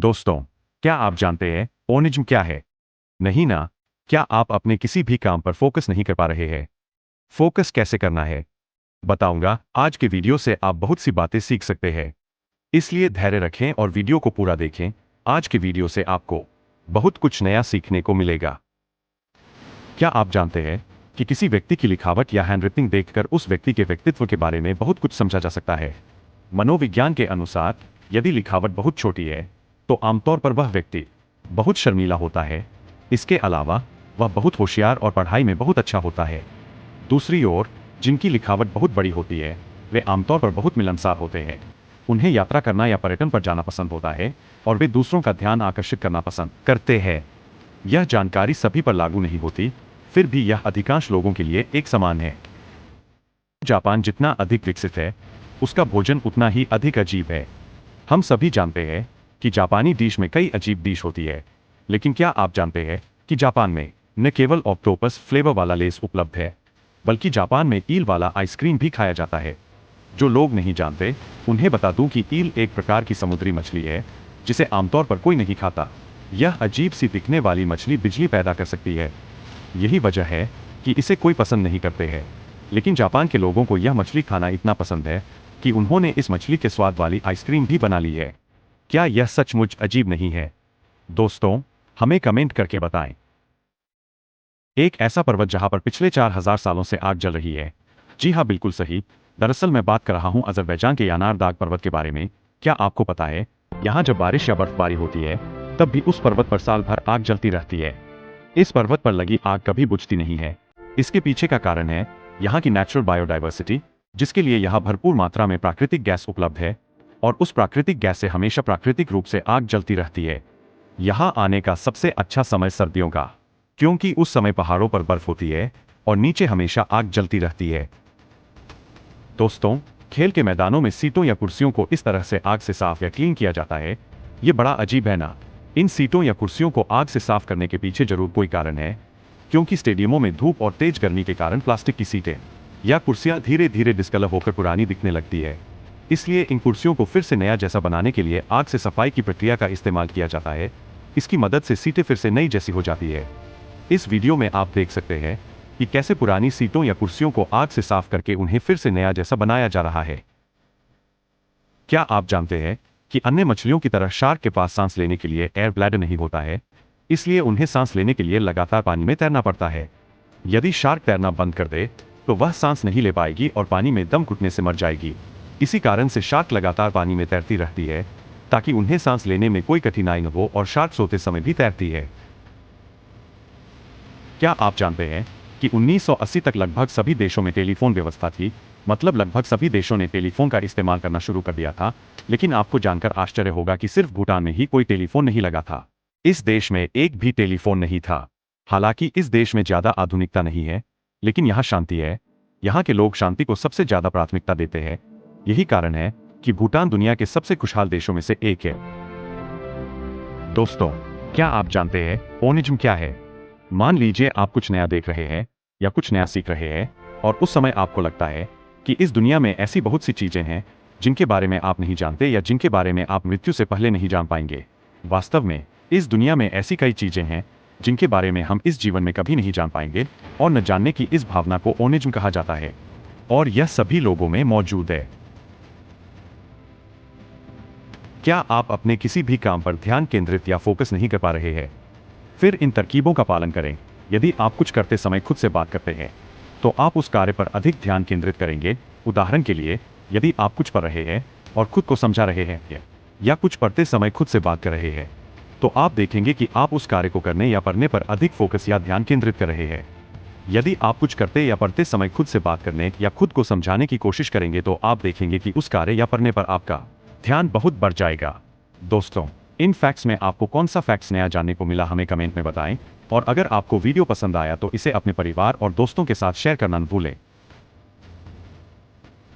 दोस्तों, क्या आप जानते हैं ओनिज्म क्या है? नहीं ना? क्या आप अपने किसी भी काम पर फोकस नहीं कर पा रहे हैं? फोकस कैसे करना है? बताऊंगा। आज के वीडियो से आप बहुत सी बातें सीख सकते हैं। इसलिए धैर्य रखें और वीडियो को पूरा देखें। आज के वीडियो से आपको बहुत कुछ नया सीखने को मिलेगा। क्या आप जानते हैं कि किसी व्यक्ति की लिखावट या हैंडराइटिंग देखकर उस व्यक्ति के व्यक्तित्व के बारे में बहुत कुछ समझा जा सकता है? मनोविज्ञान के अनुसार यदि लिखावट बहुत छोटी है तो आमतौर पर वह व्यक्ति बहुत शर्मीला होता है। इसके अलावा वह बहुत होशियार और पढ़ाई में बहुत अच्छा होता है। दूसरी ओर जिनकी लिखावट बहुत बड़ी होती है वे आमतौर पर बहुत मिलनसार होते हैं। उन्हें यात्रा करना या पर्यटन पर जाना पसंद होता है और वे दूसरों का ध्यान आकर्षित करना पसंद करते हैं। यह जानकारी सभी पर लागू नहीं होती, फिर भी यह अधिकांश लोगों के लिए एक समान है। जापान जितना अधिक विकसित है उसका भोजन उतना ही अधिक अजीब है। हम सभी जानते हैं कि जापानी डिश में कई अजीब डिश होती है, लेकिन क्या आप जानते हैं कि जापान में न केवल ऑक्टोपस फ्लेवर वाला लेस उपलब्ध है, बल्कि जापान में ईल वाला आइसक्रीम भी खाया जाता है। जो लोग नहीं जानते उन्हें बता दूं कि ईल एक प्रकार की समुद्री मछली है जिसे आमतौर पर कोई नहीं खाता। यह अजीब सी दिखने वाली मछली बिजली पैदा कर सकती है। यही वजह है कि इसे कोई पसंद नहीं करते हैं, लेकिन जापान के लोगों को यह मछली खाना इतना पसंद है कि उन्होंने इस मछली के स्वाद वाली आइसक्रीम भी बना ली है। क्या यह सचमुच अजीब नहीं है? दोस्तों, हमें कमेंट करके बताएं। एक ऐसा पर्वत जहां पर पिछले 4000 सालों से आग जल रही है। जी हाँ, बिल्कुल सही। दरअसल मैं बात कर रहा हूं अजरबैजान के यानार दाग पर्वत के बारे में। क्या आपको पता है, यहाँ जब बारिश या बर्फबारी होती है तब भी उस पर्वत पर साल भर आग जलती रहती है। इस पर्वत पर लगी आग कभी बुझती नहीं है। इसके पीछे का कारण है यहाँ की नेचुरल बायोडाइवर्सिटी, जिसके लिए यहाँ भरपूर मात्रा में प्राकृतिक गैस उपलब्ध है और उस प्राकृतिक गैस से हमेशा प्राकृतिक रूप से आग जलती रहती है। यहाँ आने का सबसे अच्छा समय सर्दियों का, क्योंकि उस समय पहाड़ों पर बर्फ होती है और नीचे हमेशा आग जलती रहती है। दोस्तों, खेल के मैदानों में सीटों या कुर्सियों को इस तरह से आग से साफ या क्लीन किया जाता है। ये बड़ा अजीब है ना? इन सीटों या कुर्सियों को आग से साफ करने के पीछे जरूर कोई कारण है, क्योंकि स्टेडियमों में धूप और तेज गर्मी के कारण प्लास्टिक की सीटें या कुर्सियां धीरे धीरे डिस्कलर होकर पुरानी दिखने लगती है। इसलिए इन कुर्सियों को फिर से नया जैसा बनाने के लिए आग से सफाई की प्रक्रिया का इस्तेमाल किया जाता है। इसकी मदद से सीटें फिर से नई जैसी हो जाती है। इस वीडियो में आप देख सकते हैं कि कैसे पुरानी सीटों या कुर्सियों को आग से साफ करके उन्हें फिर से नया जैसा बनाया जा रहा है। क्या आप जानते हैं कि अन्य मछलियों की तरह शार्क के पास सांस लेने के लिए एयर ब्लैडर नहीं होता है, इसलिए उन्हें सांस लेने के लिए लगातार पानी में तैरना पड़ता है। यदि शार्क तैरना बंद कर दे तो वह सांस नहीं ले पाएगी और पानी में दम घुटने से मर जाएगी। इसी कारण से शार्क लगातार पानी में तैरती रहती है ताकि उन्हें सांस लेने में कोई कठिनाई न हो, और शार्क सोते समय भी तैरती है। क्या आप जानते हैं कि 1980 तक लगभग सभी देशों में टेलीफोन व्यवस्था थी? मतलब लगभग सभी देशों ने टेलीफोन का इस्तेमाल करना शुरू कर दिया था। लेकिन आपको जानकर आश्चर्य होगा कि सिर्फ भूटान में ही कोई टेलीफोन नहीं लगा था। इस देश में एक भी टेलीफोन नहीं था। हालांकि इस देश में ज्यादा आधुनिकता नहीं है, लेकिन यहाँ शांति है। यहाँ के लोग शांति को सबसे ज्यादा प्राथमिकता देते हैं। यही कारण है कि भूटान दुनिया के सबसे खुशहाल देशों में से एक है। दोस्तों, क्या आप जानते हैं ओनिज्म क्या है? मान लीजिए आप कुछ नया देख रहे हैं या कुछ नया सीख रहे हैं और उस समय आपको लगता है कि इस दुनिया में ऐसी बहुत सी चीजें हैं जिनके बारे में आप नहीं जानते या जिनके बारे में आप मृत्यु से पहले नहीं जान पाएंगे। वास्तव में इस दुनिया में ऐसी कई चीजें हैं जिनके बारे में हम इस जीवन में कभी नहीं जान पाएंगे, और न जानने की इस भावना को ओनिज्म कहा जाता है, और यह सभी लोगों में मौजूद है। क्या आप अपने किसी भी काम पर ध्यान केंद्रित या फोकस नहीं कर पा रहे हैं? फिर इन तरकीबों का पालन करें। यदि आप कुछ करते समय खुद से बात करते हैं तो आप उस कार्य पर अधिक ध्यान केंद्रित करेंगे। उदाहरण के लिए, यदि आप कुछ पढ़ रहे हैं और खुद को समझा रहे हैं या कुछ पढ़ते समय खुद से बात कर रहे हैं, तो आप देखेंगे कि आप उस कार्य को करने या पढ़ने पर अधिक फोकस या ध्यान केंद्रित कर रहे हैं। यदि आप कुछ करते या पढ़ते समय खुद से बात करने या खुद को समझाने की कोशिश करेंगे तो आप देखेंगे कि उस कार्य या पढ़ने पर आपका ध्यान बहुत बढ़ जाएगा। दोस्तों, इन फैक्ट्स में आपको कौन सा फैक्ट्स नया जानने को मिला, हमें कमेंट में बताएं। और अगर आपको वीडियो पसंद आया तो इसे अपने परिवार और दोस्तों के साथ शेयर करना न भूलें।